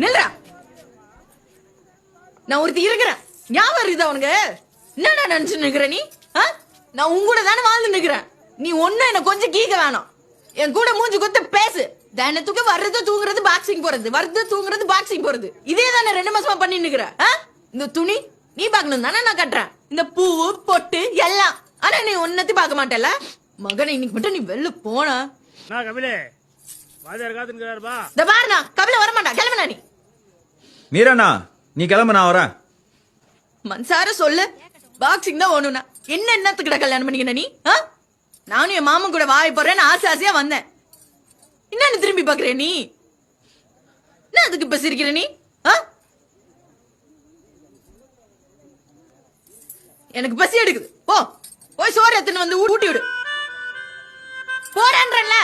நில்றா. நான் ஒருத்தி இருக்கிறேன். ஞாபகம் இருக்குதா உனக்கு? என்னடா நினைச்சு நிக்கிற நீ? நான் உன் கூட தானே வாழ்ந்து நிக்கிறேன். நீ ஒண்ணு என்ன கொஞ்சம் கீக்க வேணாம். என் கூட மூஞ்சி கொத்து பேசு. தினத்துக்கு வர்றது தூங்குறது பாக்ஸிங் போறது, வர்றது தூங்குறது பாக்ஸிங் போறது, இதே தானே 2 மாசமா பண்ணி நிக்கிற. இந்த துணி நீ பாக்கணும் தானே நான் கட்டுறேன். இந்த பூவு பொட்டு எல்லாம். ஆனா நீ ஒன்னத்தி பாக்க மாட்டல. மகனை இன்னைக்கு மட்டும் நீ வெளில போனா கபிலே வாதியார் காத்துக்கிறாருப்பா. இந்த பாருண்ணா, கபில வரமாட்டா. கிளம்புனா நீ. மீராண்ணா நீ கிளம்பு, நான் வரேன். மன்சார சொல்லு. பாக்ஸிங் தான் ஓணும்னா என்னத்துக்கிட்ட கல்யாணம் பண்ணிக்கின நீ? நானும் என் மாமன் கூட வாய் போறேன்னு ஆசையா வந்தேன். என்னன்னு திரும்பி பாக்குற நீ? என்ன அதுக்கு இப்ப சிரிக்கிற நீ? எனக்கு பசி எடுக்குது. போய் சோறு எடுத்துன்னு வந்து ஊட்டி விடு. போறேன்றல.